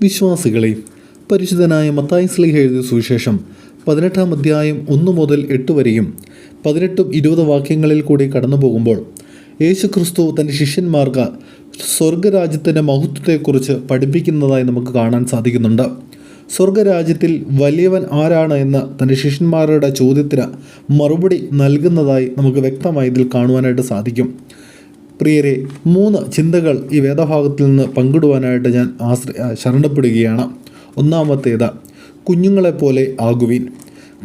വിശ്വാസികളെ, പരിശുദ്ധനായ മത്തായി ശ്ലീഹ എഴുതിയ സുവിശേഷം 18-ാം അധ്യായം 1 മുതൽ 8 വരെയും 18-20 വാക്യങ്ങളിൽ കൂടി കടന്നു പോകുമ്പോൾ യേശുക്രിസ്തു തൻ്റെ ശിഷ്യന്മാർക്ക് സ്വർഗരാജ്യത്തിൻ്റെ മഹത്വത്തെക്കുറിച്ച് പഠിപ്പിക്കുന്നതായി നമുക്ക് കാണാൻ സാധിക്കുന്നുണ്ട്. സ്വർഗരാജ്യത്തിൽ വലിയവൻ ആരാണ് എന്ന് തൻ്റെ ശിഷ്യന്മാരുടെ ചോദ്യത്തിന് മറുപടി നൽകുന്നതായി നമുക്ക് വ്യക്തമായി ഇതിൽ കാണുവാനായിട്ട് സാധിക്കും. പ്രിയരെ, 3 ചിന്തകൾ ഈ വേദഭാഗത്തിൽ നിന്ന് പങ്കിടുവാനായിട്ട് ഞാൻ ശരണപ്പെടുകയാണ്. ഒന്നാമത്തേത്, കുഞ്ഞുങ്ങളെപ്പോലെ ആകുവിൻ.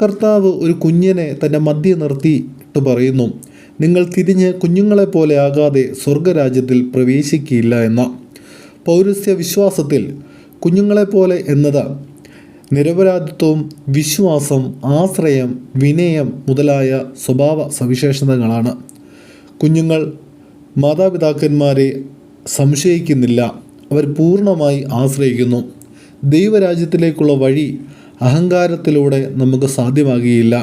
കർത്താവ് ഒരു കുഞ്ഞിനെ തൻ്റെ മധ്യ നിർത്തിയിട്ട് പറയുന്നു, നിങ്ങൾ തിരിഞ്ഞ് കുഞ്ഞുങ്ങളെപ്പോലെ ആകാതെ സ്വർഗരാജ്യത്തിൽ പ്രവേശിക്കുകയില്ല എന്ന്. പൗരസ്ത്യ വിശ്വാസത്തിൽ കുഞ്ഞുങ്ങളെപ്പോലെ എന്നത് നിരപരാധിത്വം, വിശ്വാസം, ആശ്രയം, വിനയം മുതലായ സ്വഭാവ സവിശേഷതകളാണ്. കുഞ്ഞുങ്ങൾ മാതാപിതാക്കന്മാരെ സംശയിക്കുന്നില്ല, അവർ പൂർണ്ണമായി ആശ്രയിക്കുന്നു. ദൈവരാജ്യത്തിലേക്കുള്ള വഴി അഹങ്കാരത്തിലൂടെ നമുക്ക് സാധ്യമാകുകയില്ല,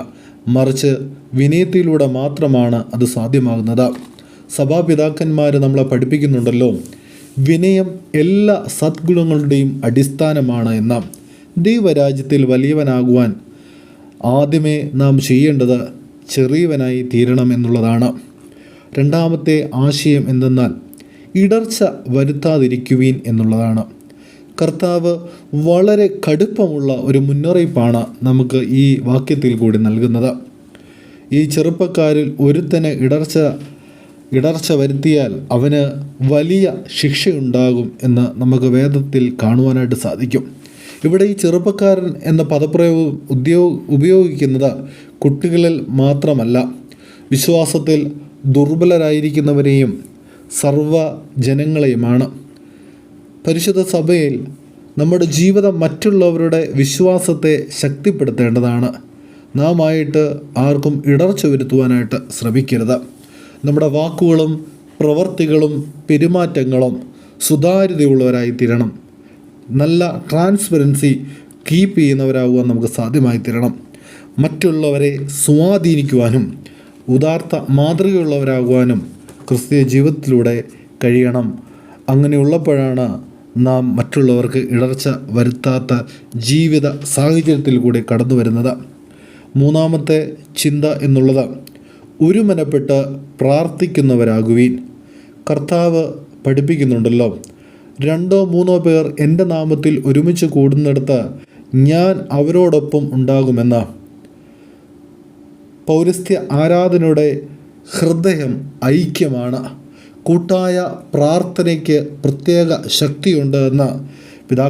മറിച്ച് വിനയത്തിലൂടെ മാത്രമാണ് അത് സാധ്യമാകുന്നത്. സഭാപിതാക്കന്മാർ നമ്മളെ പഠിപ്പിക്കുന്നുണ്ടല്ലോ, വിനയം എല്ലാ സദ്ഗുണങ്ങളുടെയും അടിസ്ഥാനമാണ് എന്ന്. ദൈവരാജ്യത്തിൽ വലിയവനാകുവാൻ ആദ്യമേ നാം ചെയ്യേണ്ടത് ചെറിയവനായി തീരണം എന്നുള്ളതാണ്. രണ്ടാമത്തെ ആശയം എന്തെന്നാൽ ഇടർച്ച വരുത്താതിരിക്കുവീൻ എന്നുള്ളതാണ്. കർത്താവ് വളരെ കടുപ്പമുള്ള ഒരു മുന്നറിയിപ്പാണ് നമുക്ക് ഈ വാക്യത്തിൽ കൂടി നൽകുന്നത്. ഈ ചെറുപ്പക്കാരിൽ ഒരുത്തന് ഇടർച്ച വരുത്തിയാൽ അവന് വലിയ ശിക്ഷയുണ്ടാകും എന്ന് നമുക്ക് വേദത്തിൽ കാണുവാനായിട്ട് സാധിക്കും. ഇവിടെ ഈ ചെറുപ്പക്കാരൻ എന്ന പദപ്രയോഗം ഉപയോഗിക്കുന്നത് കുട്ടികളിൽ മാത്രമല്ല, വിശ്വാസത്തിൽ ദുർബലരായിരിക്കുന്നവരെയും സർവ്വജനങ്ങളെയുമാണ്. പരിശുദ്ധ സഭയിൽ നമ്മുടെ ജീവിതം മറ്റുള്ളവരുടെ വിശ്വാസത്തെ ശക്തിപ്പെടുത്തേണ്ടതാണ്. നാം ആയിട്ട് ആർക്കും ഇടർച്ച വരുത്തുവാനായിട്ട് ശ്രമിക്കരുത്. നമ്മുടെ വാക്കുകളും പ്രവൃത്തികളും പെരുമാറ്റങ്ങളും സുതാര്യതയുള്ളവരായി തീരണം. നല്ല ട്രാൻസ്പെറൻസി കീപ്പ് ചെയ്യുന്നവരാകുവാൻ നമുക്ക് സാധ്യമായി തീരണം. മറ്റുള്ളവരെ സ്വാധീനിക്കുവാനും ഉദാർത്ത മാതൃകയുള്ളവരാകുവാനും ക്രിസ്തീയ ജീവിതത്തിലൂടെ കഴിയണം. അങ്ങനെയുള്ളപ്പോഴാണ് നാം മറ്റുള്ളവർക്ക് ഇടർച്ച വരുത്താത്ത ജീവിത സാഹചര്യത്തിൽ കൂടി കടന്നു വരുന്നത്. മൂന്നാമത്തെ ചിന്ത എന്നുള്ളത്, ഒരുമനപ്പെട്ട് പ്രാർത്ഥിക്കുന്നവരാകുവീൻ. കർത്താവ് പഠിപ്പിക്കുന്നുണ്ടല്ലോ, 2-3 പേർ എൻ്റെ നാമത്തിൽ ഒരുമിച്ച് കൂടുന്നിടത്ത് ഞാൻ അവരോടൊപ്പം ഉണ്ടാകുമെന്ന്. പൗരസ്ത്യ ആരാധനയുടെ ഹൃദയം ഐക്യമാണ്. കൂട്ടായ പ്രാർത്ഥനയ്ക്ക് പ്രത്യേക ശക്തിയുണ്ട് എന്ന്